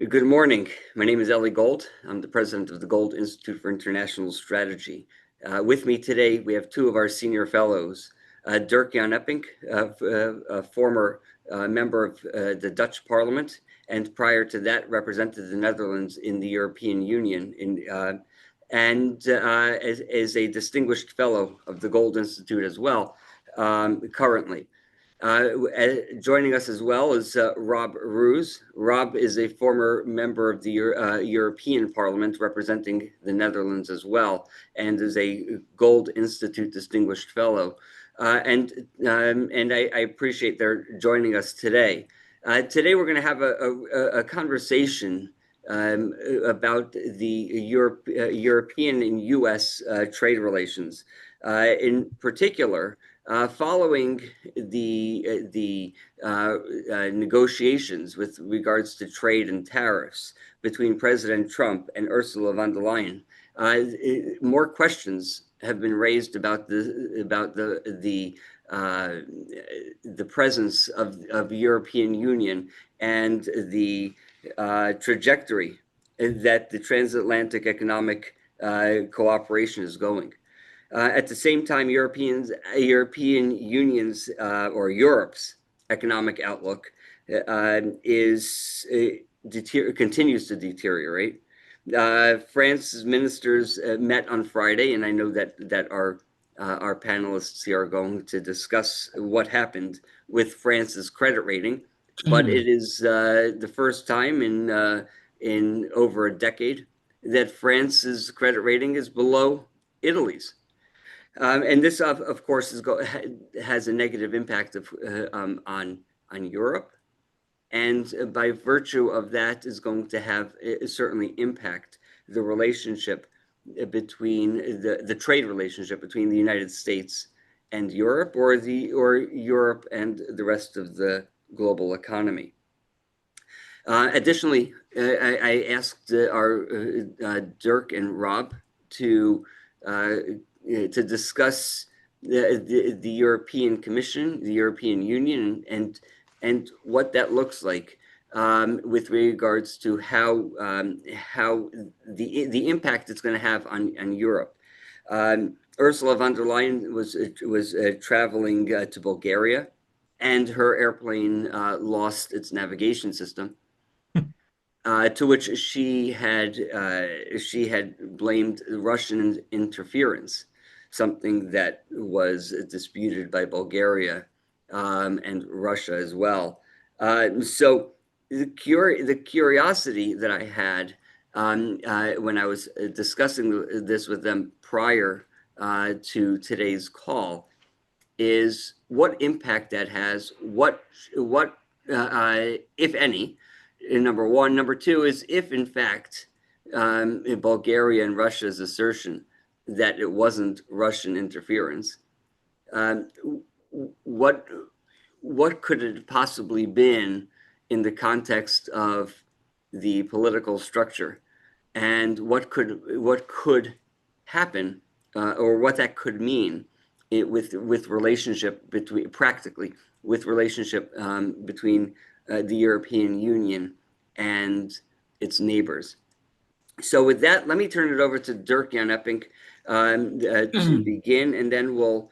Good morning. My name is Eli Gold. I'm the president of the Gold Institute for International Strategy. With me today, we have two of our senior fellows, Dirk-Jan Eppink, a former member of the Dutch Parliament, and prior to that represented the Netherlands in the European Union, and as a distinguished fellow of the Gold Institute as well, currently. Joining us as well is Rob Roos. Rob is a former member of the European Parliament representing the Netherlands as well, and is a Gold Institute Distinguished Fellow. And I appreciate their joining us today. Today we're going to have a conversation about the European and U.S. Trade relations. In particular, following the negotiations with regards to trade and tariffs between President Trump and Ursula von der Leyen, more questions have been raised about the presence of the European Union and the trajectory that the transatlantic economic cooperation is going. At the same time, European Union's or Europe's economic outlook continues to deteriorate. France's ministers met on Friday, and I know that our panelists here are going to discuss what happened with France's credit rating, but it is the first time in over a decade that France's credit rating is below Italy's. And this, of course, has a negative impact on Europe, and by virtue of that is going to have certainly impact the relationship between the trade relationship between the United States and Europe, or Europe and the rest of the global economy. Additionally, I asked our Dirk and Rob to discuss the European Commission, the European Union, and what that looks like with regards to how the impact it's going to have on Europe. Ursula von der Leyen was traveling to Bulgaria, and her airplane lost its navigation system. To which she had blamed Russian interference, something that was disputed by Bulgaria and Russia as well. So the curiosity that I had when I was discussing this with them prior to today's call is what impact that has, what if any. Number one. Number two is if, in fact, Bulgaria and Russia's assertion that it wasn't Russian interference, what could it have possibly been in the context of the political structure, and what could happen, or what that could mean with relationship between the European Union and its neighbors. So with that, let me turn it over to Dirk-Jan Eppink to begin, and then we'll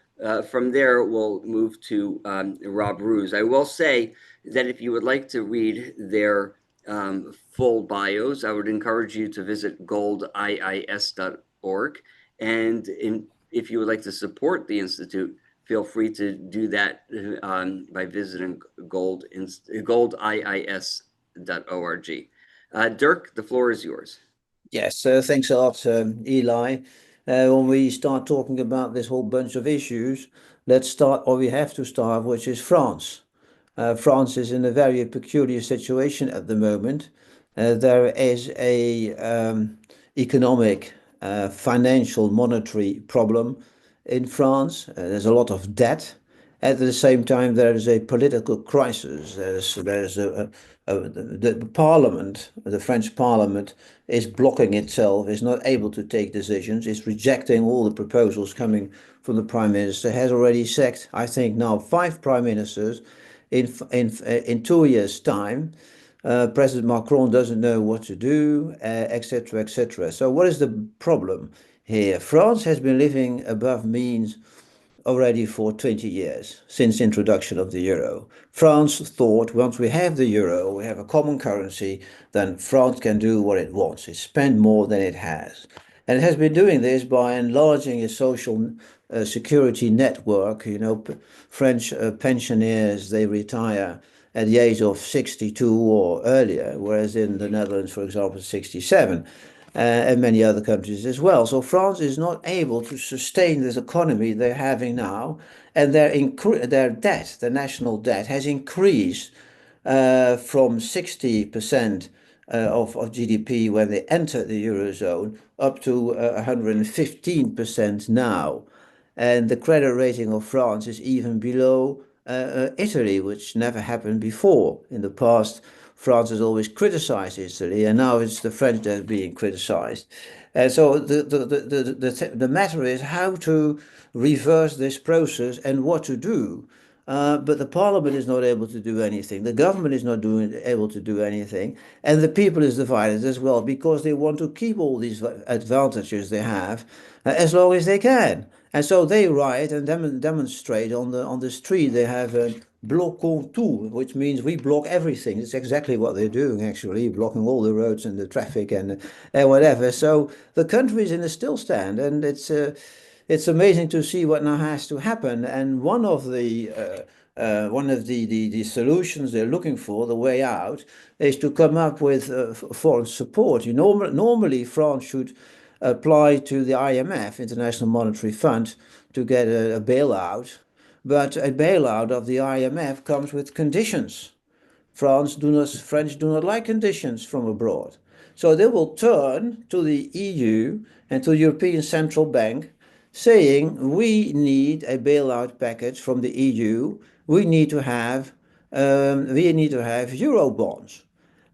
from there we'll move to Rob Roos. I will say that if you would like to read their full bios, I would encourage you to visit goldiis.org, and if you would like to support the Institute, feel free to do that by visiting goldiis.org. Dirk, the floor is yours. Yes, thanks a lot, Eli. When we start talking about this whole bunch of issues, let's start, or we have to start, which is France. France is in a very peculiar situation at the moment. There is a economic, financial, monetary problem in France. There's a lot of debt. At the same time, there is a political crisis. The parliament, the French parliament, is blocking itself, is not able to take decisions, is rejecting all the proposals coming from the prime minister, has already sacked, I think now, 5 prime ministers in 2 years' time. President Macron doesn't know what to do, etc., etc. So what is the problem here? France has been living above means already for 20 years since introduction of the euro. France thought once we have the euro, we have a common currency, then France can do what it wants. It spend more than it has. And it has been doing this by enlarging its social security network. French pensioners, they retire at the age of 62 or earlier, whereas in the Netherlands, for example, 67 and many other countries as well. So France is not able to sustain this economy they're having now, and their debt, the national debt, has increased from 60% of GDP when they entered the Eurozone up to 115% now. And the credit rating of France is even below Italy, which never happened before. In the past, France has always criticized Italy, and now it's the French that are being criticized. So the matter is how to reverse this process and what to do. But the parliament is not able to do anything. The government is not able to do anything. And the people is divided as well because they want to keep all these advantages they have as long as they can. And so they riot and demonstrate on the street. They have a bloquons tout, which means we block everything. It's exactly what they're doing, actually, blocking all the roads and the traffic and whatever. So the country is in a still stand, and it's amazing to see what now has to happen. And one of the solutions they're looking for, the way out, is to come up with foreign support. Normally France should apply to the IMF, International Monetary Fund, to get a bailout. But a bailout of the IMF comes with conditions. French do not like conditions from abroad. So they will turn to the EU and to the European Central Bank saying we need a bailout package from the EU. We need to have euro bonds.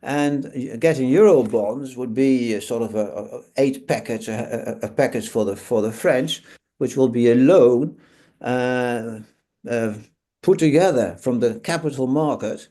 And getting euro bonds would be sort of a package for the French, which will be a loan uh, uh, put together from the capital market,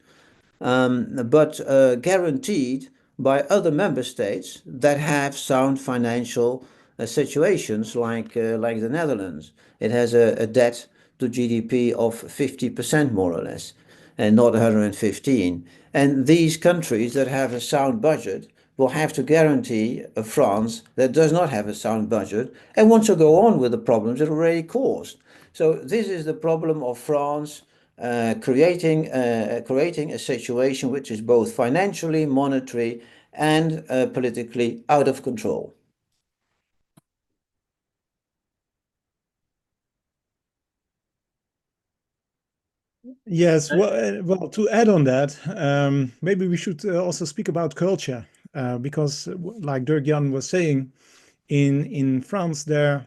but guaranteed by other member states that have sound financial situations, like the Netherlands. It has a debt to GDP of 50% more or less, and not 115. And these countries that have a sound budget will have to guarantee a France that does not have a sound budget and wants to go on with the problems it already caused. So this is the problem of France creating a situation which is both financially, monetary, and politically out of control. Yes, well, to add on that, maybe we should also speak about culture, because, like Dirk Jan was saying, in France, the,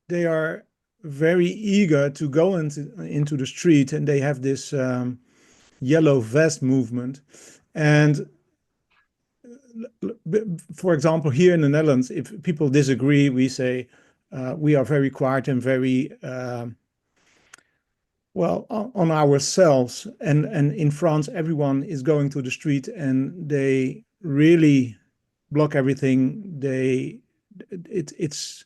they are very eager to go into the street, and they have this yellow vest movement. And for example, here in the Netherlands, if people disagree, we say we are very quiet and very well on ourselves. And in France, everyone is going to the street and they really block everything. It's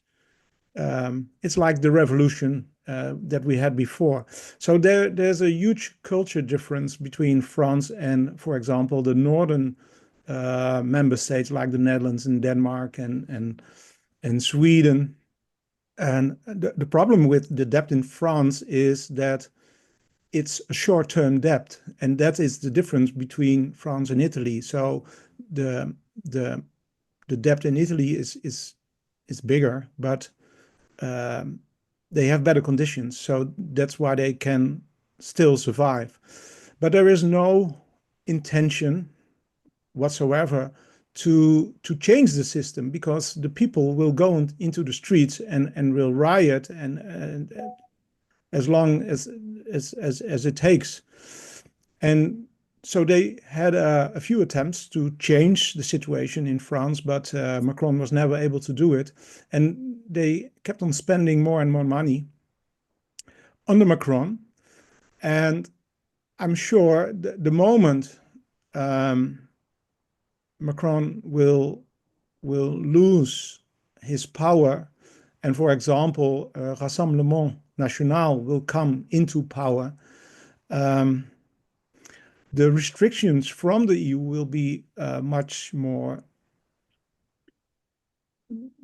like the revolution that we had before. So there's a huge culture difference between France and, for example, the northern member states like the Netherlands and Denmark and Sweden. And the problem with the debt in France is that it's a short-term debt, and that is the difference between France and Italy. So the debt in Italy is bigger, but they have better conditions, so that's why they can still survive. But there is no intention whatsoever to change the system, because the people will go into the streets and will riot and as long as it takes. And so they had a few attempts to change the situation in France, but Macron was never able to do it. And they kept on spending more and more money under Macron. And I'm sure the moment Macron will lose his power, and for example, Rassemblement National will come into power, the restrictions from the EU will be much more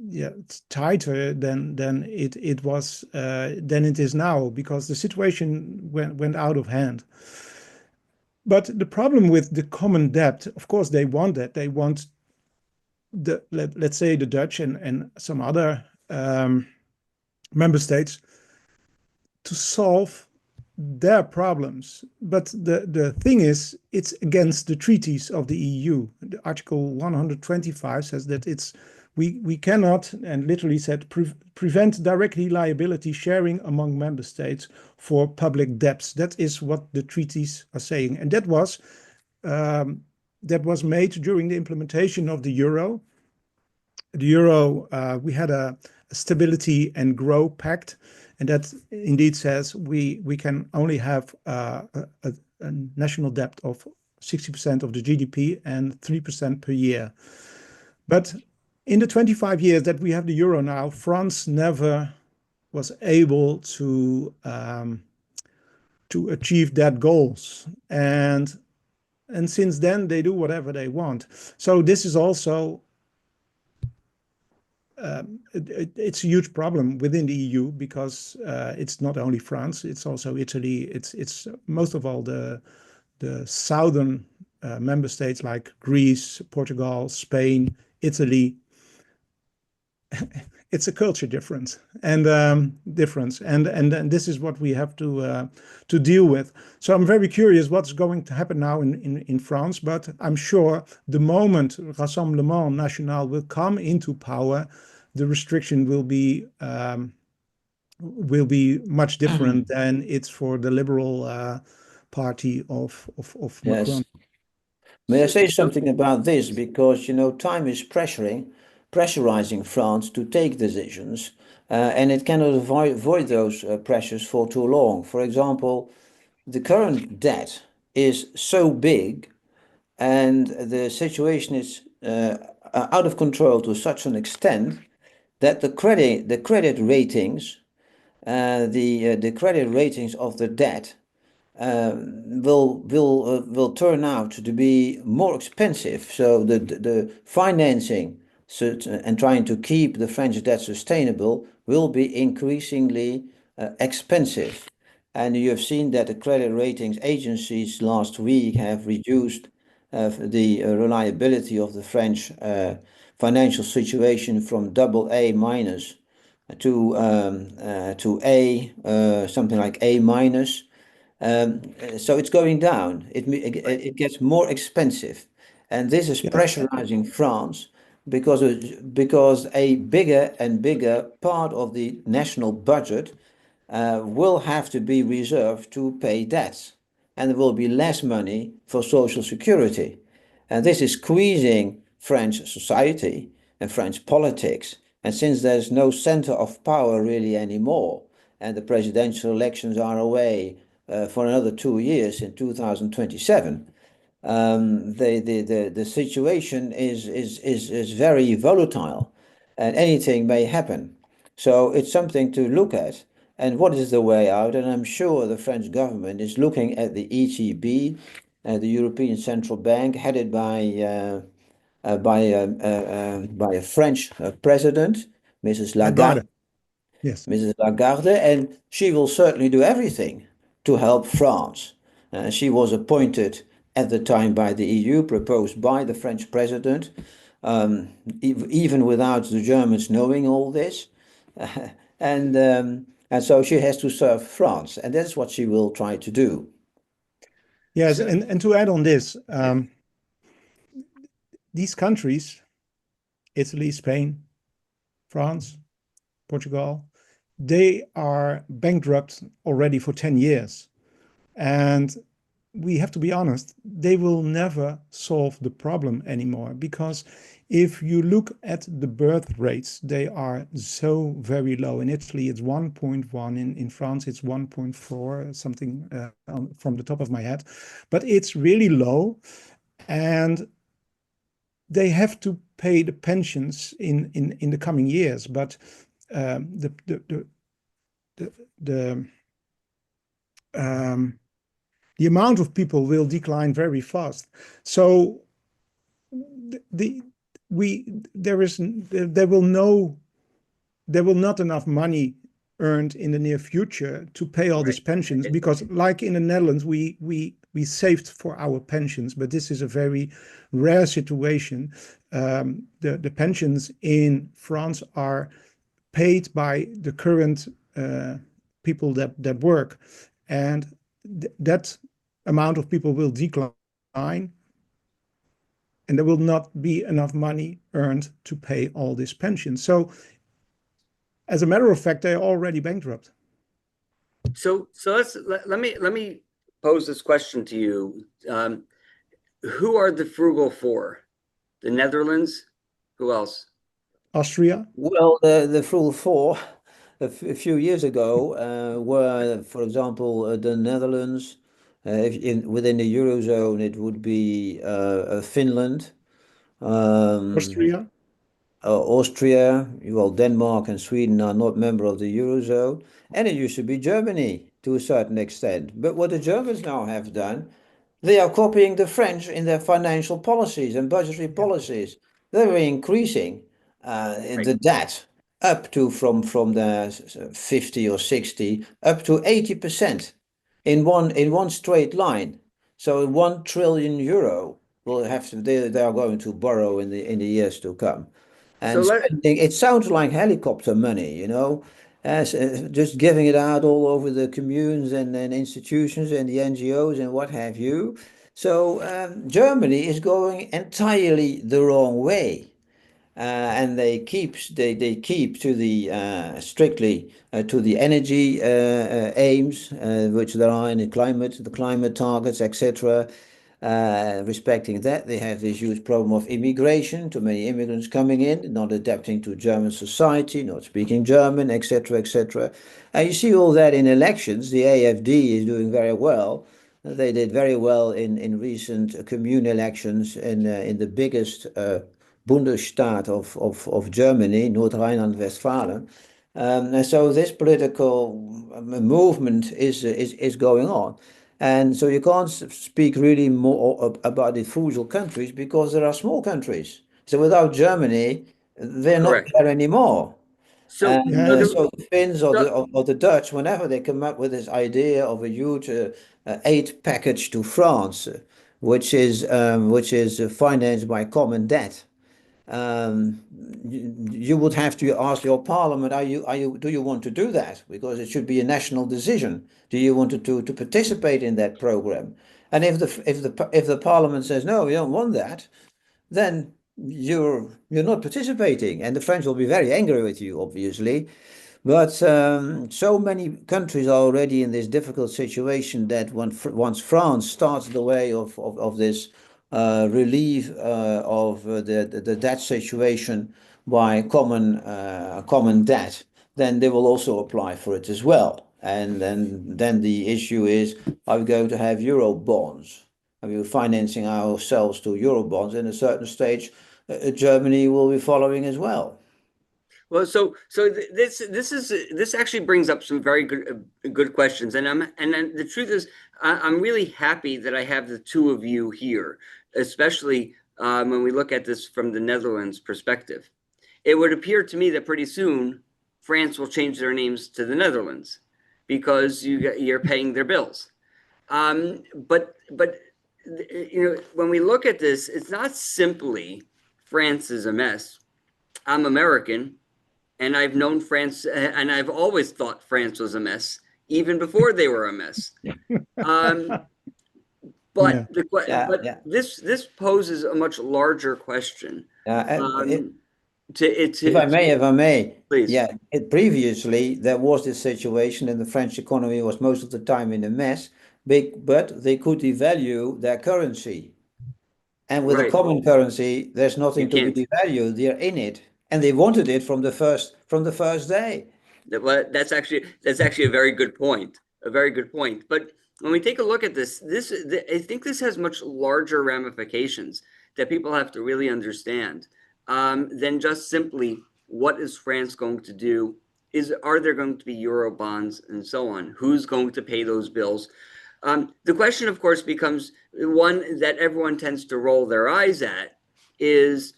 it's tighter than it was than it is now, because the situation went out of hand. But the problem with the common debt, of course, they want that. They want let's say the Dutch and some other member states to solve their problems. But the thing is, it's against the treaties of the EU. The Article 125 says that we cannot, and literally said, prevent directly liability sharing among member states for public debts. That is what the treaties are saying. And that was made during the implementation of the euro. The euro, we had a stability and growth pact, and that indeed says we can only have a national debt of 60% of the GDP and 3% per year. But in the 25 years that we have the euro now, France never was able to achieve that goals, and since then they do whatever they want. So this is also it's a huge problem within the EU, because it's not only France, it's also Italy. It's most of all the southern member states like Greece, Portugal, Spain, Italy. It's a culture difference and this is what we have to deal with. So I'm very curious what's going to happen now in France, but I'm sure the moment Rassemblement National will come into power, the restriction will be much different than it's for the Liberal Party of Macron. Yes. May I say something about this? Because, time is pressurizing France to take decisions, and it cannot avoid those pressures for too long. For example, the current debt is so big, and the situation is out of control to such an extent that the credit ratings, the credit ratings of the debt will turn out to be more expensive. So the financing and trying to keep the French debt sustainable will be increasingly expensive. And you have seen that the credit ratings agencies last week have reduced the reliability of the French financial situation from AA minus to A, something like A minus. So it's going down. It gets more expensive, and this is pressurizing France because a bigger and bigger part of the national budget will have to be reserved to pay debts, and there will be less money for social security, and this is squeezing French society and French politics. And since there's no center of power really anymore, and the presidential elections are away for another 2 years in 2027, the situation is very volatile, and anything may happen. So it's something to look at. And what is the way out? And I'm sure the French government is looking at the ECB, the European Central Bank, headed by a French president, Mrs. Lagarde. Yes. Mrs. Lagarde, and she will certainly do everything to help France. She was appointed at the time by the EU, proposed by the French president, even without the Germans knowing all this. And so she has to serve France, and that's what she will try to do. Yes, and to add on this, these countries, Italy, Spain, France, Portugal, they are bankrupt already for 10 years. And we have to be honest, they will never solve the problem anymore, because if you look at the birth rates, they are so very low. In Italy, it's 1.1. In France, it's 1.4, something from the top of my head. But it's really low. And they have to pay the pensions in the coming years. But the amount of people will decline very fast. So there will not enough money earned in the near future to pay all these pensions, because like in the Netherlands, we saved for our pensions, but this is a very rare situation. The pensions in France are paid by the current people that work, and that amount of people will decline, and there will not be enough money earned to pay all this pension. So as a matter of fact, they're already bankrupt. So let me pose this question to you. Who are the frugal four? The Netherlands? Who else? Austria? Well, the frugal four a few years ago were, for example, the Netherlands. Within the Eurozone, it would be Finland, Austria? Austria, well, Denmark and Sweden are not member of the Eurozone, and it used to be Germany to a certain extent. But what the Germans now have done, they are copying the French in their financial policies and budgetary policies. They're increasing the debt up to from the 50 or 60 up to 80% in one straight line. So 1 trillion euro will have to they are going to borrow in the years to come. And spending, it sounds like helicopter money, you know, as just giving it out all over the communes and institutions and the NGOs and what have you. So Germany is going entirely the wrong way. And they keep to the strictly to the energy aims which there are in the climate targets, etc. Respecting that, they have this huge problem of immigration, too many immigrants coming in, not adapting to German society, not speaking German, etc., etc. And you see all that in elections. The AFD is doing very well. They did very well in recent commune elections in the biggest Bundesstaat of Germany, North Rhine-Westphalia. And so this political movement is going on. And so you can't speak really more about the frugal countries because there are small countries. So without Germany, they're not there anymore. So, so the Finns or the Dutch, whenever they come up with this idea of a huge aid package to France, which is financed by common debt, you would have to ask your parliament, do you want to do that? Because it should be a national decision. Do you want to participate in that program? And if the parliament says no, we don't want that, then you're not participating, and the French will be very angry with you, obviously. But so many countries are already in this difficult situation that once France starts the way of this relief of the debt situation by common debt, then they will also apply for it as well. And then the issue is, are we going to have euro bonds? Are we financing ourselves to euro bonds? In a certain stage, Germany will be following as well. Well, so this actually brings up some very good questions, and the truth is, I'm really happy that I have the two of you here, especially when we look at this from the Netherlands perspective. It would appear to me that pretty soon France will change their names to the Netherlands because you're paying their bills. But you know, when we look at this, it's not simply France is a mess. I'm American. And I've known France, and I've always thought France was a mess, even before they were a mess. But this poses a much larger question. If I may, please. Yeah, previously there was this situation, and the French economy was most of the time in a mess but they could devalue their currency. And with a Right. common currency, there's You nothing to be can't. devalued. They're in it, and they wanted it from the first day. Well, that's actually a very good point. A very good point. But when we take a look at this, I think this has much larger ramifications that people have to really understand than just simply what is France going to do? Are there going to be euro bonds and so on? Who's going to pay those bills? The question, of course, becomes one that everyone tends to roll their eyes at: is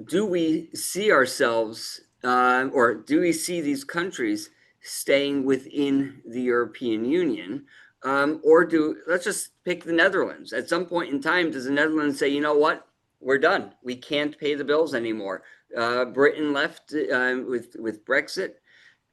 do we see ourselves or do we see these countries staying within the European Union? Or let's just pick the Netherlands. At some point in time, does the Netherlands say, you know what, we're done. We can't pay the bills anymore. Britain left with Brexit,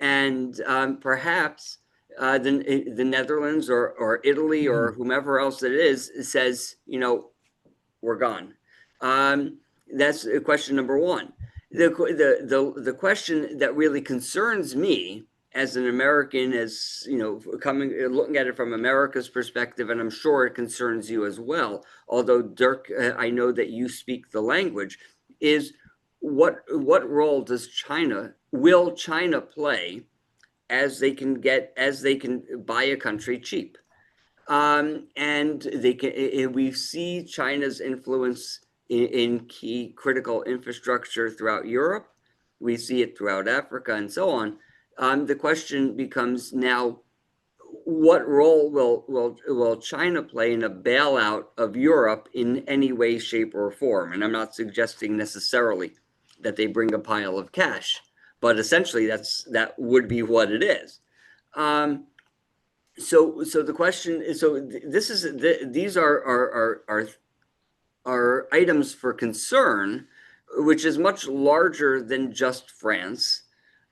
and perhaps the Netherlands or Italy or whomever else it is says, we're gone. That's question number one. The question that really concerns me as an American, as looking at it from America's perspective, and I'm sure it concerns you as well. Although Dirk, I know that you speak the language, is what role will China play as they can buy a country cheap? And we see China's influence in key critical infrastructure throughout Europe. We see it throughout Africa and so on. The question becomes now, what role will China play in a bailout of Europe in any way, shape, or form? And I'm not suggesting necessarily that they bring a pile of cash, but essentially that would be what it is. So the question is, these are items for concern, which is much larger than just France,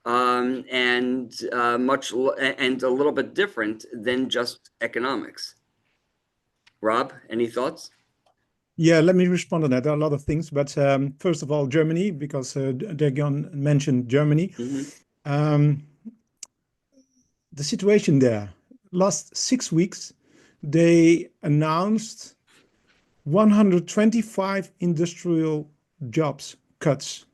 and a little bit different than just economics. Rob, any thoughts? Yeah, let me respond to that. There are a lot of things, but first of all, Germany, because Dagon mentioned Germany. Mm-hmm. The situation there, last 6 weeks, they announced 125 industrial jobs cuts.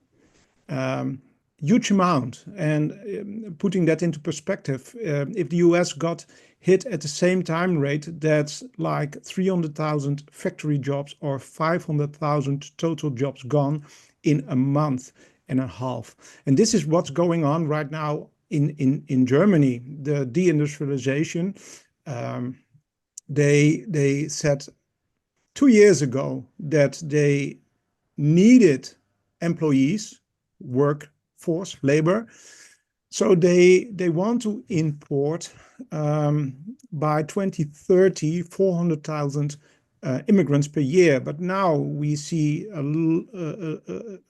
Huge amount. And putting that into perspective, if the US got hit at the same time rate, that's like 300,000 factory jobs or 500,000 total jobs gone in a month and a half. And this is what's going on right now in Germany. The deindustrialization, they said 2 years ago that they needed employees, workforce, labor. So they want to import by 2030 400,000 immigrants per year. But now we see a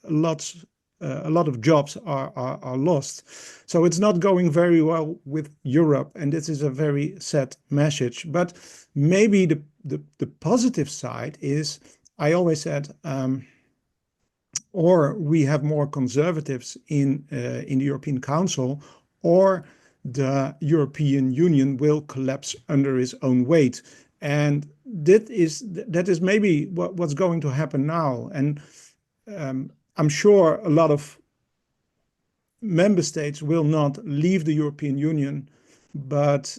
lot of jobs are lost. So it's not going very well with Europe, and this is a very sad message. But maybe the positive side is, I always said, or we have more conservatives in the European Council, or the European Union will collapse under its own weight. And that is maybe what's going to happen now. And I'm sure a lot of member states will not leave the European Union, but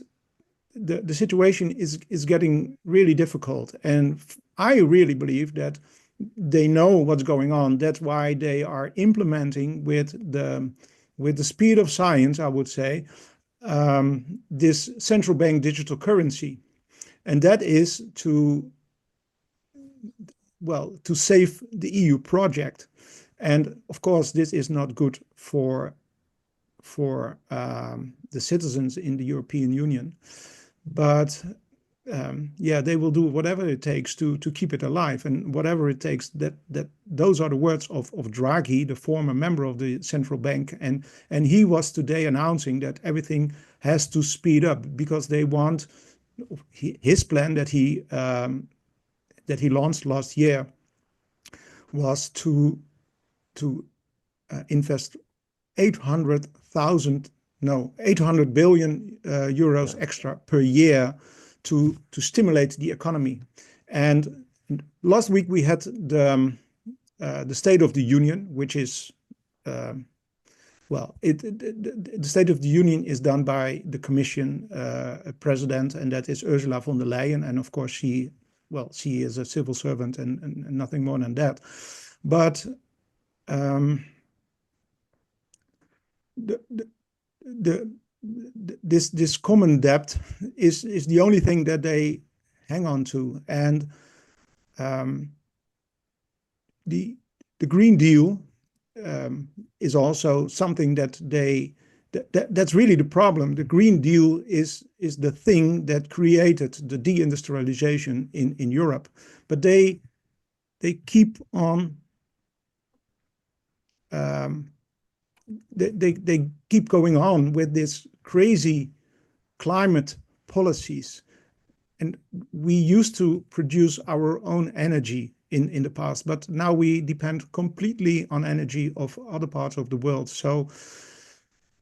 the situation is getting really difficult. And I really believe that they know what's going on. That's why they are implementing with the speed of science, I would say, this central bank digital currency. And that is to save the EU project. And of course, this is not good for the citizens in the European Union. But they will do whatever it takes to keep it alive, and whatever it takes. That those are the words of Draghi, the former member of the central bank, and he was today announcing that everything has to speed up because they want his plan that he launched last year was to invest 800 billion euros extra per year to stimulate the economy. And last week we had the State of the Union, which is well, the State of the Union is done by the Commission president, and that is Ursula von der Leyen. And of course, she is a civil servant and nothing more than that. But this common debt is the only thing that they hang on to, and the Green Deal is also something that that's really the problem. The Green Deal is the thing that created the deindustrialization in Europe, but they keep on they keep going on with this crazy climate policies. And we used to produce our own energy in the past, but now we depend completely on energy of other parts of the world. So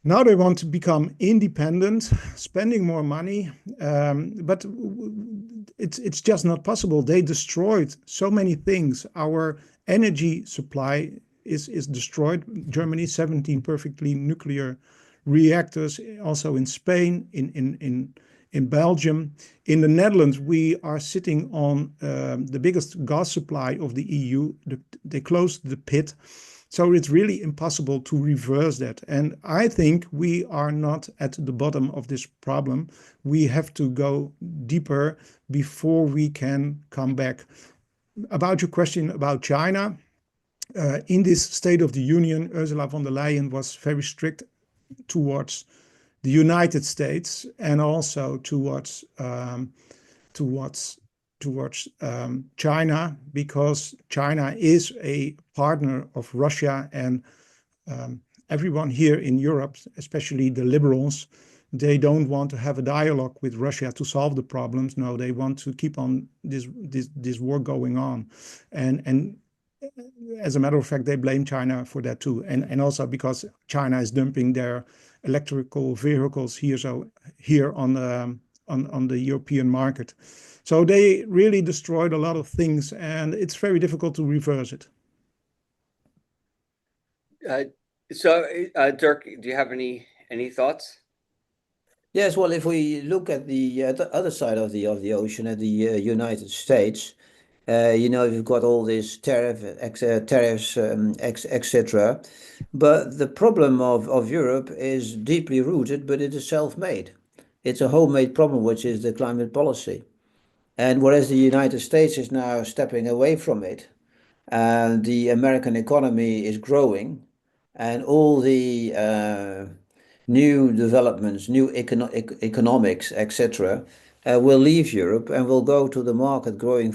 now they want to become independent, spending more money, but it's just not possible. They destroyed so many things. Our energy supply is destroyed. Germany, 17 perfectly nuclear reactors, also in Spain, in Belgium. In the Netherlands, we are sitting on the biggest gas supply of the EU. They closed the pit. So it's really impossible to reverse that. And I think we are not at the bottom of this problem. We have to go deeper before we can come back. About your question about China, in this State of the Union, Ursula von der Leyen was very strict towards the United States and also towards China, because China is a partner of Russia, and everyone here in Europe, especially the liberals, they don't want to have a dialogue with Russia to solve the problems. No, they want to keep on this war going on, and as a matter of fact, they blame China for that too, and also because China is dumping their electrical vehicles here on the European market. So they really destroyed a lot of things, and it's very difficult to reverse it. Dirk, do you have any thoughts? Yes, well, if we look at the other side of the ocean, at the United States, you've got all these tariffs, etc. But the problem of Europe is deeply rooted, but it is self-made. It's a homemade problem, which is the climate policy. And whereas the United States is now stepping away from it, and the American economy is growing, and all the new developments, new economics, etc., will leave Europe and will go to the market growing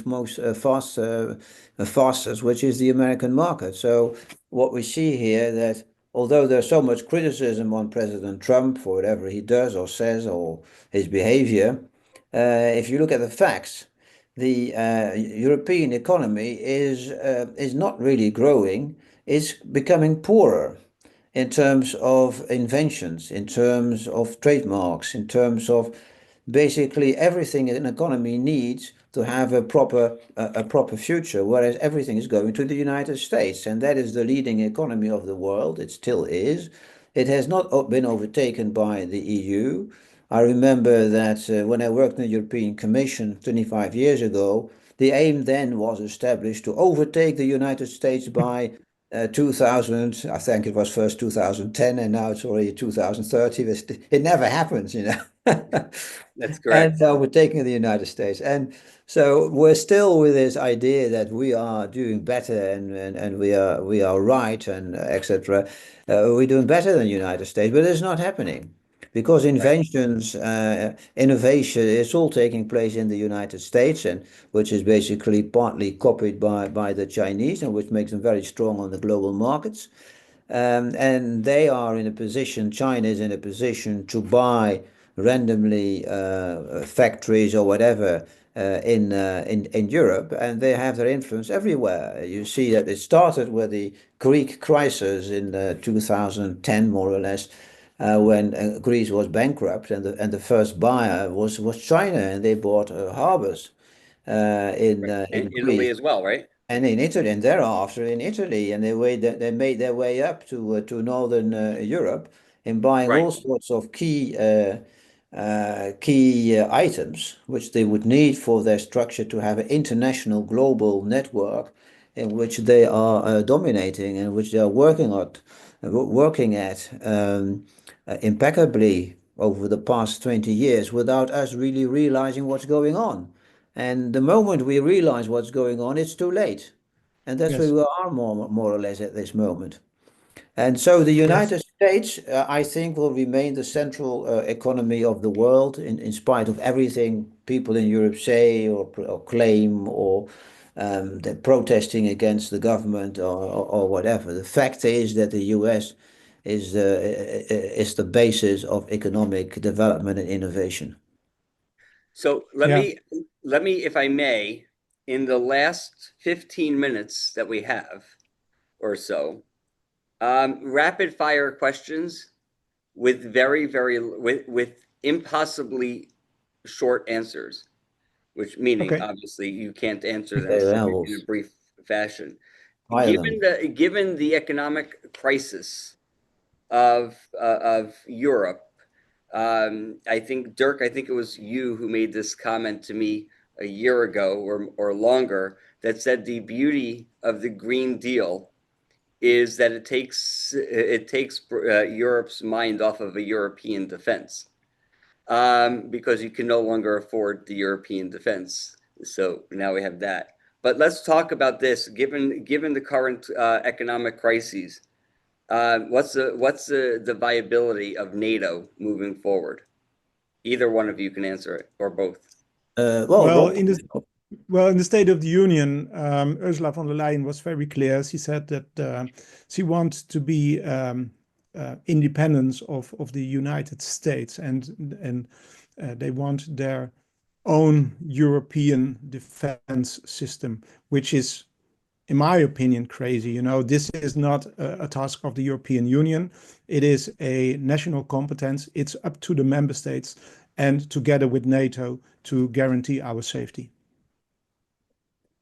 fastest, which is the American market. So what we see here, that although there's so much criticism on President Trump for whatever he does or says or his behavior, if you look at the facts, the European economy is not really growing. It's becoming poorer in terms of inventions, in terms of trademarks, in terms of basically everything an economy needs to have a proper future, whereas everything is going to the United States, and that is the leading economy of the world. It still is. It has not been overtaken by the EU. I remember that when I worked in the European Commission 25 years ago, the aim then was established to overtake the United States by 2000, I think it was first 2010, and now it's already 2030. It never happens, That's correct. And overtaking the United States. And so we're still with this idea that we are doing better and we are right, and etc. We're doing better than the United States, but it's not happening. Because inventions, innovation is all taking place in the United States, and which is basically partly copied by the Chinese, and which makes them very strong on the global markets. And they are in a position, China is in a position to buy randomly factories or whatever in Europe, and they have their influence everywhere. You see that it started with the Greek crisis in 2010, more or less. when Greece was bankrupt, and the first buyer was China, and they bought harbors in Italy Greece as well, right? and in Italy, and thereafter in Italy, and they made their way up to northern Europe in buying Right. all sorts of key items which they would need for their structure to have an international global network in which they are dominating and which they are working at impeccably over the past 20 years without us really realizing what's going on. And the moment we realize what's going on, it's too late. And that's where Yes. we are more or less at this moment. And so the Yes. United States, I think, will remain the central economy of the world in spite of everything people in Europe say or claim, or they're protesting against the government or whatever. The fact is that the US is the basis of economic development and innovation. So Yeah. let me, if I may, in the last 15 minutes that we have or so, rapid fire questions with with impossibly short answers, which meaning Okay. obviously you can't answer them Okay, well, in a brief fashion. fire them. Given the economic crisis of Europe, I think Dirk, I think it was you who made this comment to me a year ago or longer that said the beauty of the Green Deal is that it takes Europe's mind off of a European defense, because you can no longer afford the European defense. So now we have that. But let's talk about this. Given the current economic crises, what's the viability of NATO moving forward? Either one of you can answer it, or both. Well, Well, Rob, in the State of the Union, Ursula von der Leyen was very clear. She said that she wants to be independence of the United States, and they want their own European defense system, which is, in my opinion, crazy. You know, this is not a task of the European Union. It is a national competence. It's up to the member states and together with NATO to guarantee our safety.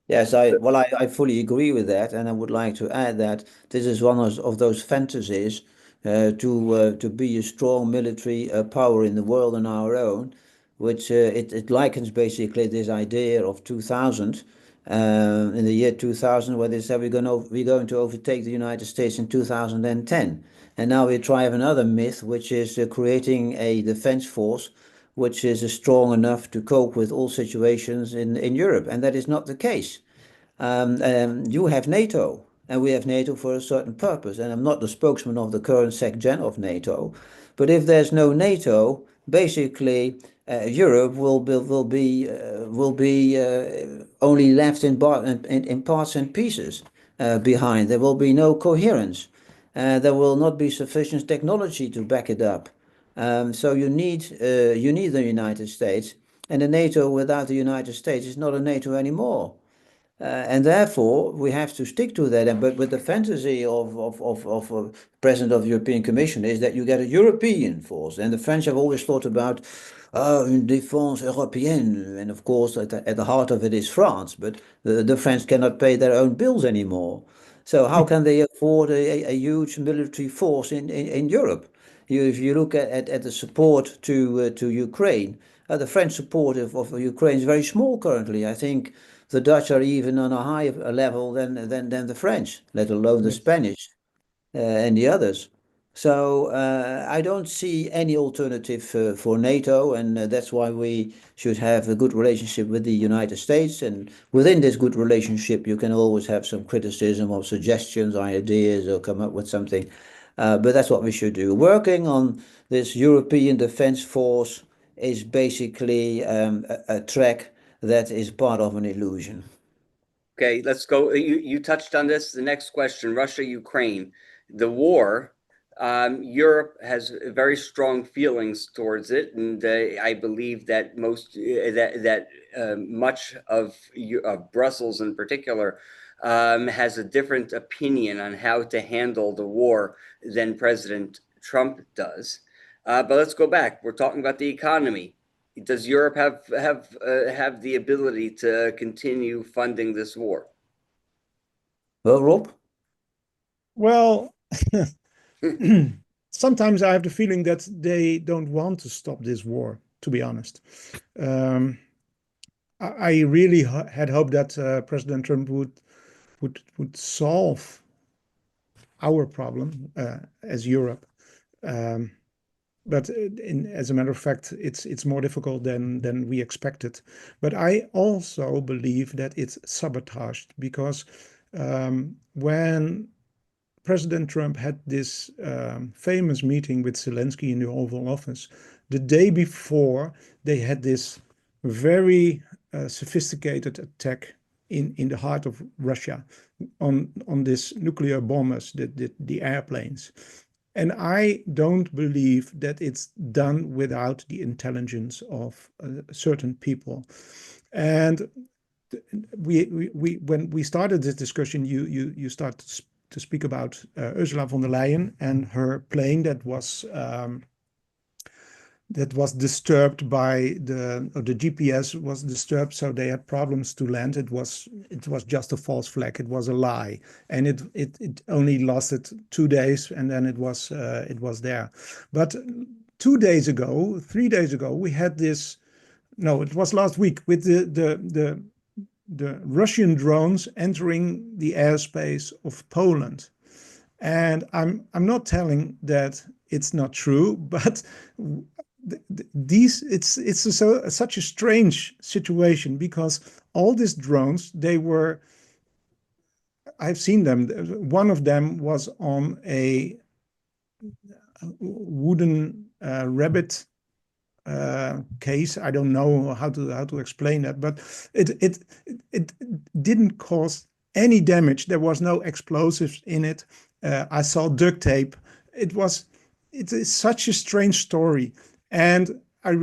yes, I fully agree with that, and I would like to add that this is one of those fantasies to be a strong military power in the world on our own, which it likens basically this idea of 2000, in the year 2000, where they said we're going to overtake the United States in 2010, and now we try another myth, which is creating a defense force which is strong enough to cope with all situations in Europe. And that is not the case. You have NATO, and we have NATO for a certain purpose. And I'm not the spokesman of the current Sec Gen of NATO, but if there's no NATO, basically Europe will be only left in parts and pieces behind. There will be no coherence. There will not be sufficient technology to back it up. So you need the United States, and the NATO without the United States is not a NATO anymore. And therefore, we have to stick to that. But with the fantasy of President of the European Commission is that you get a European force. And the French have always thought about une défense européenne. And of course, at the heart of it is France. But the French cannot pay their own bills anymore. So how can they afford a huge military force in Europe? If you look at the support to Ukraine, the French support of Ukraine is very small currently. I think the Dutch are even on a higher level than the French, let alone the Yes. Spanish and the others. So I don't see any alternative for NATO, and that's why we should have a good relationship with the United States. And within this good relationship, you can always have some criticism or suggestions, ideas, or come up with something. But that's what we should do. Working on this European Defence Force is basically a track that is part of an illusion. Okay, let's go. You touched on this. The next question: Russia, Ukraine, the war. Europe has very strong feelings towards it, and I believe that much of Brussels, in particular, has a different opinion on how to handle the war than President Trump does. But let's go back. We're talking about the economy. Does Europe have the ability to continue funding this war? Well, Rob? Well, sometimes I have the feeling that they don't want to stop this war, to be honest. I really had hoped that President Trump would solve our problem as Europe. But as a matter of fact, it's more difficult than we expected. But I also believe that it's sabotaged because when President Trump had this famous meeting with Zelensky in the Oval Office, the day before they had this very sophisticated attack in the heart of Russia on this nuclear bombers, the airplanes. And I don't believe that it's done without the intelligence of certain people. And when we started this discussion, you start to speak about Ursula von der Leyen and her plane that was disturbed by the GPS was disturbed, so they had problems to land. It was just a false flag. It was a lie, and it only lasted 2 days, and then it was there. But 2 days ago, 3 days ago, we had this. No, it was last week with the Russian drones entering the airspace of Poland. And I'm not telling that it's not true, but such a strange situation because all these drones, I've seen them. One of them was on a wooden rabbit case. I don't know how to explain that, but it didn't cause any damage. There was no explosives in it. I saw duct tape. It is such a strange story, and I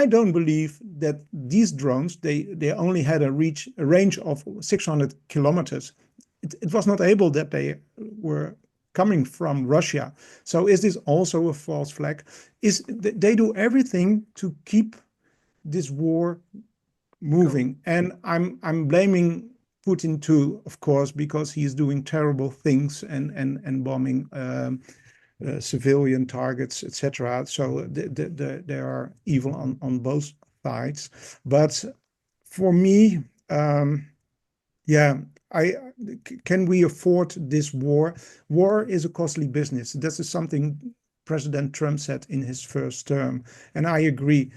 don't believe that these drones they only had a range of 600 kilometers. It was not able that they were coming from Russia. So is this also a false flag? They do everything to keep this war moving, and I'm blaming Putin too, of course, because he's doing terrible things and bombing civilian targets, etc. So they are evil on both sides. But for me, yeah, can we afford this war? War is a costly business. This is something President Trump said in his first term, and I agree.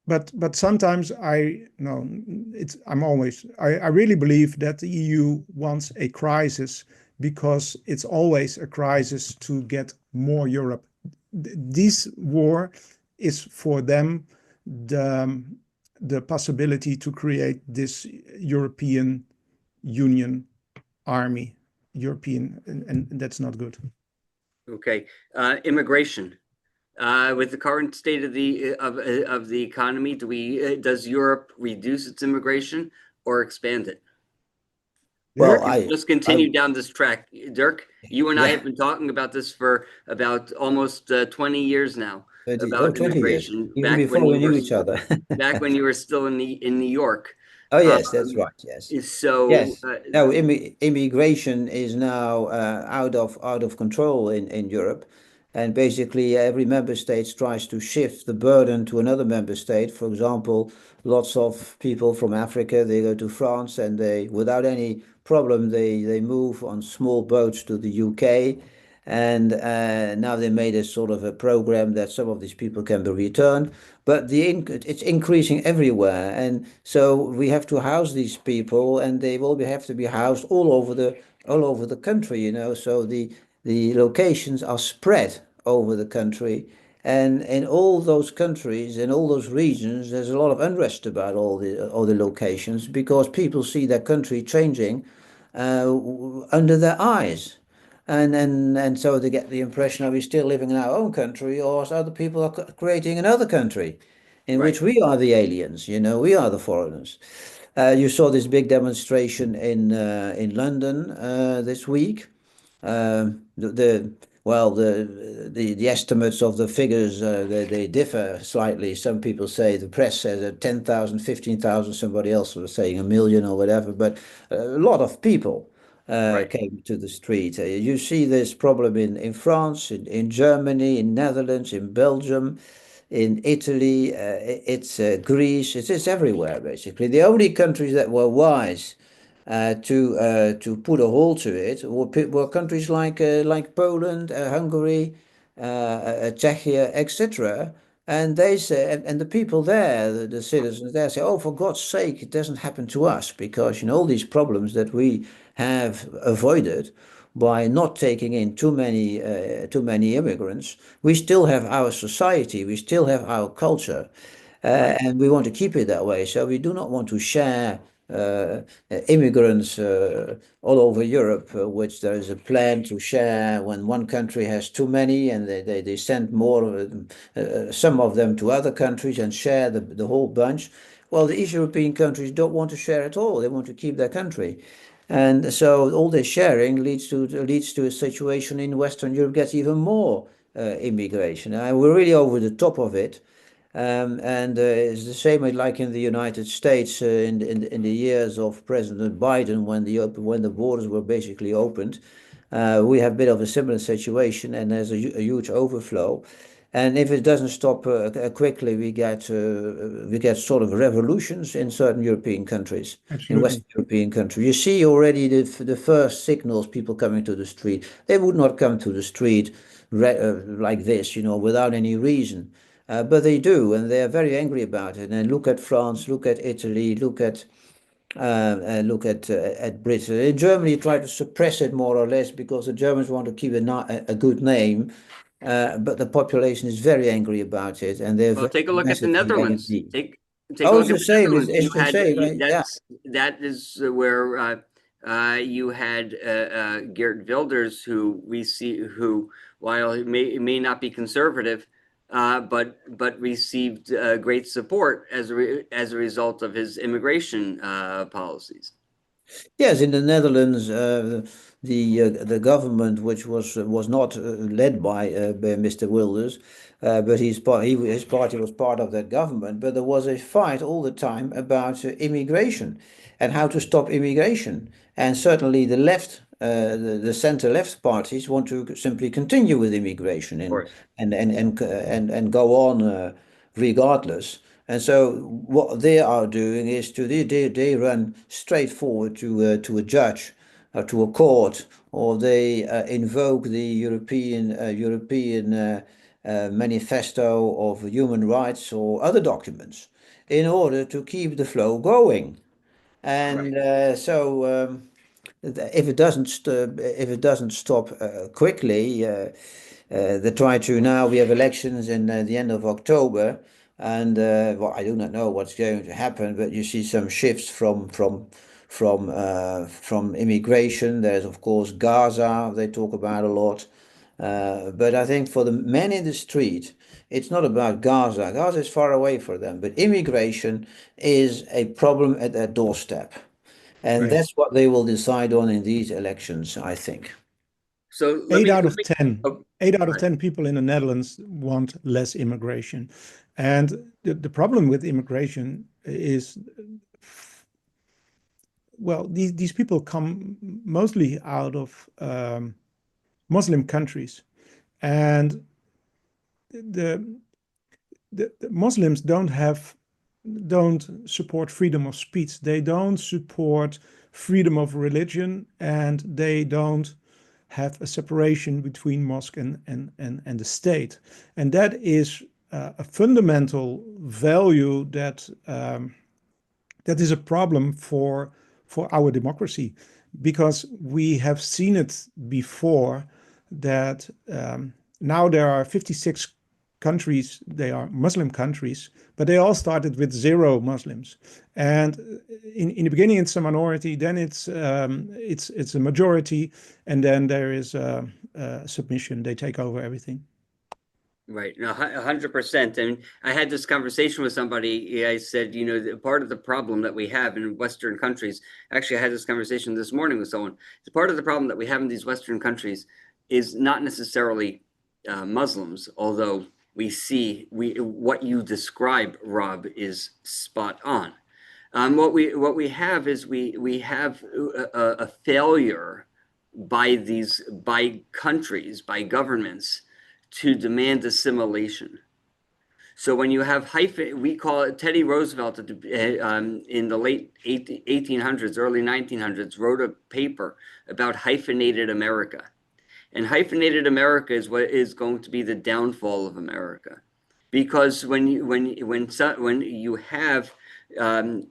But sometimes I really believe that the EU wants a crisis because it's always a crisis to get more Europe. This war is for them the possibility to create this European Union army, and that's not good. Okay, immigration. With the current state of the economy, does Europe reduce its immigration or expand it? Well, Let's continue down this track. Dirk, you and I have been talking about this for about almost 20 years now. 20 years, even before we knew each other. Back when you were still in New York. Oh yes, that's right. Yes. So yes. Now immigration is now out of control in Europe, and basically every member state tries to shift the burden to another member state. For example, lots of people from Africa, they go to France, and they, without any problem, they move on small boats to the UK. And now they made a sort of a program that some of these people can be returned, but it's increasing everywhere, and so we have to house these people, and they will have to be housed all over the country, you know. So the locations are spread over the country, and in all those countries, in all those regions, there's a lot of unrest about all the locations because people see their country changing under their eyes. And so they get the impression, are we still living in our own country, or other people are creating another country in which we are the aliens, you know, we are the foreigners. You saw this big demonstration in London this week. The well, the estimates of the figures they differ slightly. Some people say, the press says 10,000, 15,000. Somebody else was saying 1 million or whatever. But a lot of people Right. came to the street. You see this problem in France, in Germany, in Netherlands, in Belgium, in Italy. It's Greece. It's everywhere basically. The only countries that were wise to put a halt to it were countries like Poland, Hungary, Czechia, etc. And they say, and the people there, the citizens there say, "Oh, for God's sake, it doesn't happen to us," because all these problems that we have avoided by not taking in too many immigrants, we still have our society, we still have our culture, Right. and we want to keep it that way. So we do not want to share immigrants all over Europe, which there is a plan to share when one country has too many, and they send more, some of them to other countries and share the whole bunch. Well, the East European countries don't want to share at all. They want to keep their country. And so all this sharing leads to a situation in Western Europe gets even more immigration. And we're really over the top of it. And it's the same like in the United States in the years of President Biden when the borders were basically opened. We have a bit of a similar situation, and there's a huge overflow. And if it doesn't stop quickly, we get sort of revolutions in certain European countries, in Absolutely. Western European countries. You see already the first signals, people coming to the street. They would not come to the street like this, without any reason. But they do, and they are very angry about it. And look at France, look at Italy, look at Britain. In Germany, try to suppress it more or less because the Germans want to keep a good name, but the population is very angry about it, and they're Well, very take a look at the massively Netherlands. angry. Take a Oh, look it's at the the same. Netherlands. It's the same, right? Yeah. That is where you had Geert Wilders, who while he may not be conservative, but received great support as a result of his immigration policies. Yes, in the Netherlands, the government, which was not led by Mr. Wilders, but his party was part of that government. But there was a fight all the time about immigration and how to stop immigration. And certainly the left, the center-left parties want to simply continue with immigration Of and course. and go on regardless. And so what they are doing is they run straight forward to a judge, to a court, or they invoke the European Manifesto of Human Rights or other documents in order to keep the flow going. Right. And if it doesn't stop quickly, they try to now. We have elections in the end of October, and well, I do not know what's going to happen, but you see some shifts from immigration. There's of course Gaza. They talk about a lot, but I think for the men in the street, it's not about Gaza. Gaza is far away for them, but immigration is a problem at their doorstep. And Right. that's what they will decide on in these elections, I think. So Eight out of 10, oh, 8 out of 10 people in the Netherlands want less immigration. And the problem with immigration is, well, these people come mostly out of Muslim countries. And the, the Muslims don't support freedom of speech. They don't support freedom of religion, and they don't have a separation between mosque and the state. And that is a fundamental value that is a problem for our democracy, because we have seen it before that now there are 56 countries, they are Muslim countries, but they all started with 0 Muslims. And in the beginning, it's a minority, then it's a majority, and then there is submission. They take over everything. right. No, 100%. And I had this conversation with somebody. I said, part of the problem that we have in Western countries, actually, I had this conversation this morning with someone. Part of the problem that we have in these Western countries is not necessarily Muslims, although what you describe, Rob, is spot on. What we have is we have a failure by countries, by governments, to demand assimilation. So when you have hyphen, we call it Teddy Roosevelt in the late 1800s, early 1900s, wrote a paper about hyphenated America. And hyphenated America is what is going to be the downfall of America. Because when you have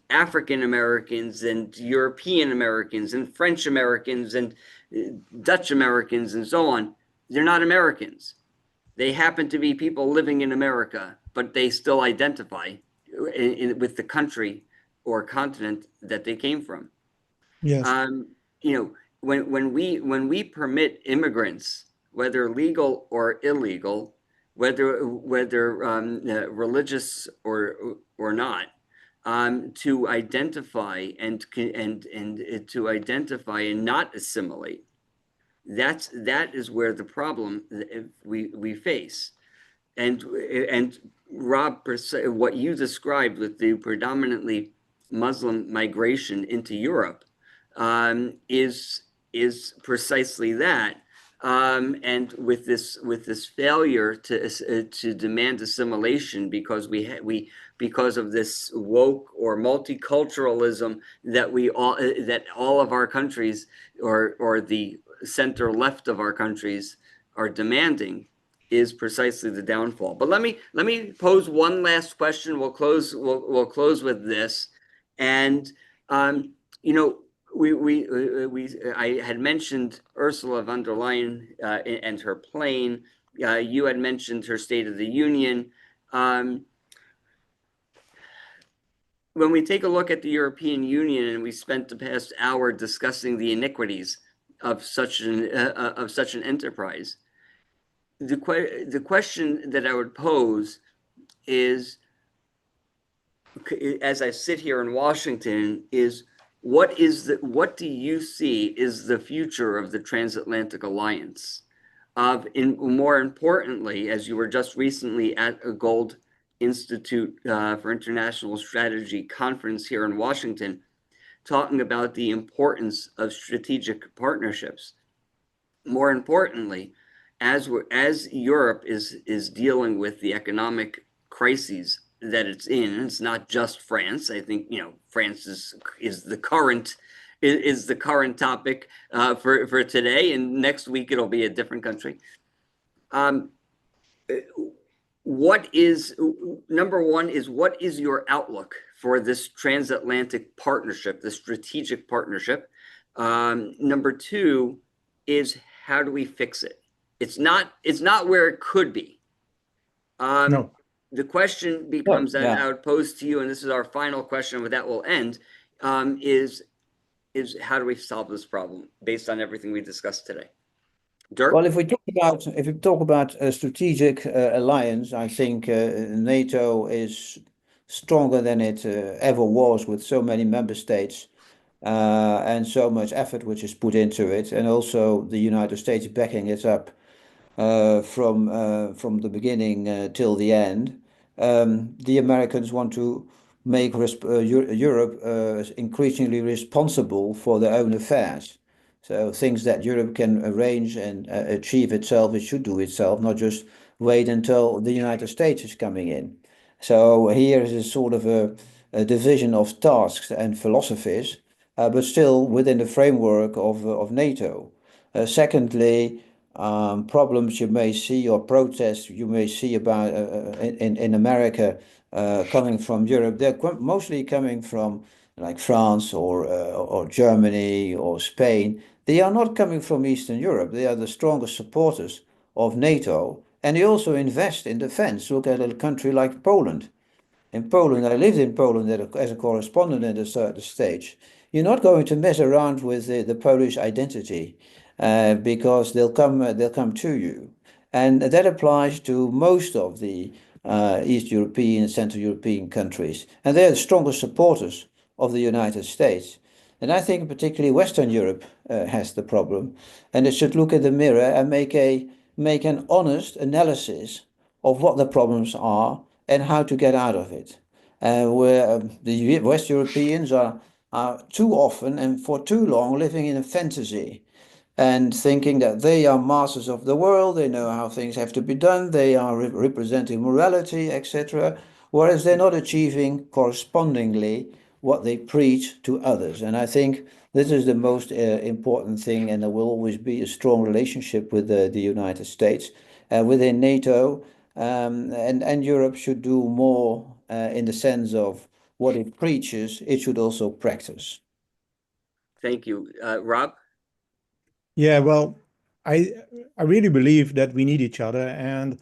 African Americans and European Americans and French Americans and Dutch Americans and so on, they're not Americans. They happen to be people living in America, but they still identify with the country or continent that they came from. Yes. You know, when we permit immigrants, whether legal or illegal, whether religious or not, to identify and to identify and not assimilate, that is where the problem we face. And Rob, what you described with the predominantly Muslim migration into Europe is precisely that. And with this failure to demand assimilation because because of this woke or multiculturalism that all of our countries or the center left of our countries are demanding, is precisely the downfall. But let me pose one last question. We'll close with this, and you know, I had mentioned Ursula von der Leyen and her plane. You had mentioned her State of the Union. When we take a look at the European Union, and we spent the past hour discussing the iniquities of such an enterprise, the question that I would pose is, as I sit here in Washington, is what do you see is the future of the transatlantic alliance? More importantly, as you were just recently at a Gold Institute for International Strategy conference here in Washington, talking about the importance of strategic partnerships. More importantly, as Europe is dealing with the economic crises that it's in, and it's not just France. I think, you know, France is the current topic for today, and next week it'll be a different country. What is number one is, what is your outlook for this transatlantic partnership, the strategic partnership? Number two is, how do we fix it? It's not where it could be. No. The question becomes, yeah. that I would pose to you, and this is our final question, with that we'll end, is how do we solve this problem based on everything we discussed today? Dirk? Well, if we talk about a strategic alliance, I think NATO is stronger than it ever was, with so many member states and so much effort which is put into it, and also the United States backing it up from the beginning till the end. The Americans want to make Europe increasingly responsible for their own affairs. So things that Europe can arrange and achieve itself, it should do itself, not just wait until the United States is coming in. So here is a sort of a division of tasks and philosophies, but still within the framework of NATO. Secondly, problems you may see or protests you may see about in America coming from Europe, they're mostly coming from like France or Germany or Spain. They are not coming from Eastern Europe. They are the strongest supporters of NATO, and they also invest in defense. Look at a country like Poland. In Poland, I lived in Poland as a correspondent at a certain stage. You're not going to mess around with the Polish identity because they'll come to you, and that applies to most of the East European, Central European countries, and they're the strongest supporters of the United States. And I think particularly Western Europe has the problem, and it should look in the mirror and make an honest analysis of what the problems are and how to get out of it. Where the West Europeans are too often and for too long living in a fantasy and thinking that they are masters of the world, they know how things have to be done, they are representing morality, etc., whereas they're not achieving correspondingly what they preach to others. And I think this is the most important thing, and there will always be a strong relationship with the United States within NATO, and Europe should do more in the sense of what it preaches, it should also practice. Thank you. Rob? Yeah, well, I really believe that we need each other, and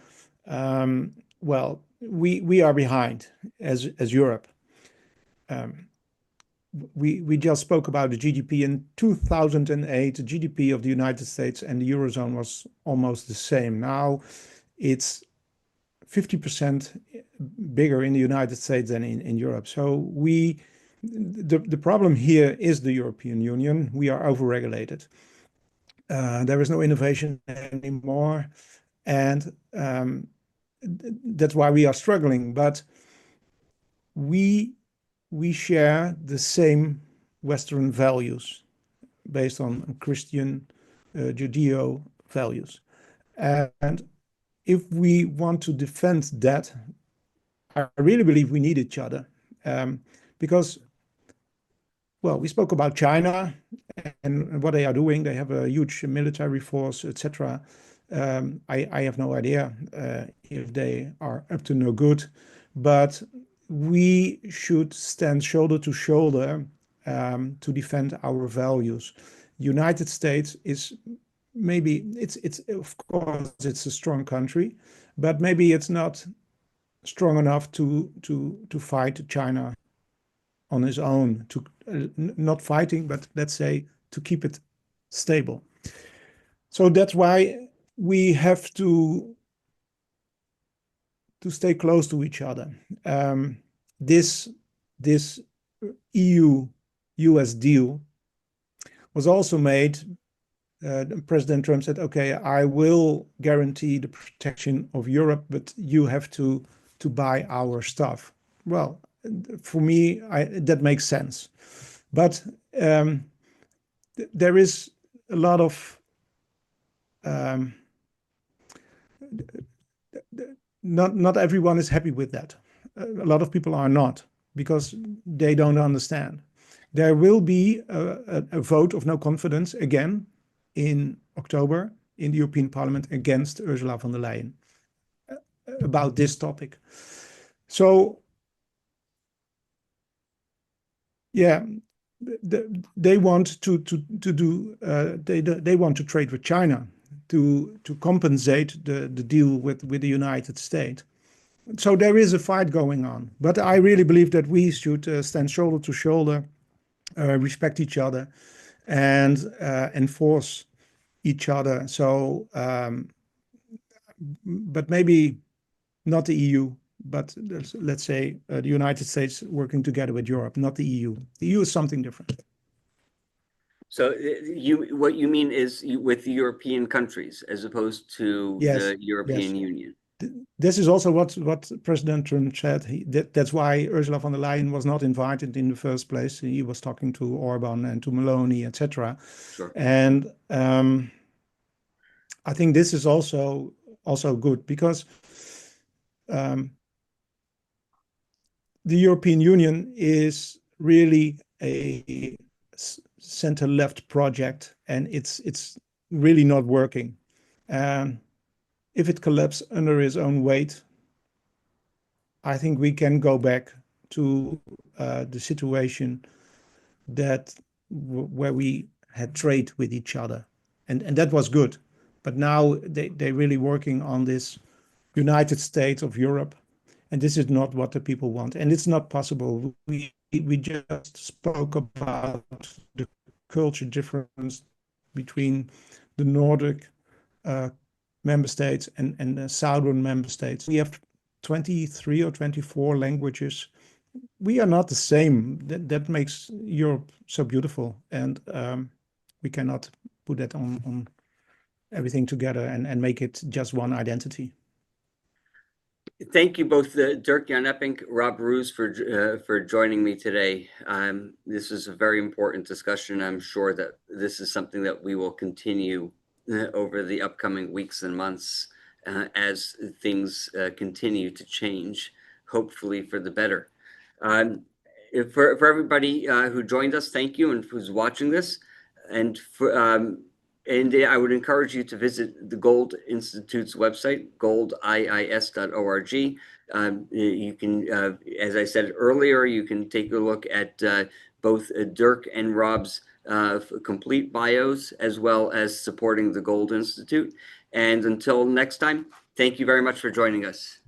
well, we are behind as Europe. We just spoke about the GDP in 2008. The GDP of the United States and the Eurozone was almost the same. Now it's 50% bigger in the United States than in Europe. So the problem here is the European Union. We are overregulated. There is no innovation anymore, and that's why we are struggling. But we share the same Western values based on Christian Judeo values, and if we want to defend that, I really believe we need each other, because, well, we spoke about China and what they are doing. They have a huge military force, etc. I have no idea if they are up to no good, but we should stand shoulder to shoulder to defend our values. United States is maybe it's of course it's a strong country, but maybe it's not strong enough to fight China on his own, to not fighting, but let's say to keep it stable. So that's why we have to stay close to each other. This EU-US deal was also made. President Trump said, "Okay, I will guarantee the protection of Europe, but you have to buy our stuff." Well, for me, that makes sense, but there is a lot of not everyone is happy with that. A lot of people are not, because they don't understand. There will be a vote of no confidence again in October in the European Parliament against Ursula von der Leyen about this topic. So, yeah, they want to do they want to trade with China to compensate the deal with the United States. So there is a fight going on, but I really believe that we should stand shoulder to shoulder, respect each other, and enforce each other. So, but maybe not the EU, but let's say the United States working together with Europe, not the EU. The EU is something different. So what you mean is with the European countries as opposed to the European Union. This is also what President Trump said. That's why Ursula von der Leyen was not invited in the first place. He was talking to Orban and to Meloni, etc. Sure. And I think this is also good, because the European Union is really a center-left project, and it's really not working. If it collapses under its own weight, I think we can go back to the situation where we had trade with each other, and that was good. But now they're really working on this United States of Europe, and this is not what the people want, and it's not possible. We just spoke about the culture difference between the Nordic member states and the southern member states. We have 23 or 24 languages we are not the same. That makes Europe so beautiful, and we cannot put that on everything together and make it just one identity. Thank you both, Dirk-Jan Eppink, Rob Roos, for joining me today. This is a very important discussion. I'm sure that this is something that we will continue over the upcoming weeks and months as things continue to change, hopefully for the better. For everybody who joined us, thank you, and who's watching this. And I would encourage you to visit the Gold Institute's website, goldiis.org. You can, as I said earlier, you can take a look at both Dirk and Rob's complete bios, as well as supporting the Gold Institute. And until next time, thank you very much for joining us.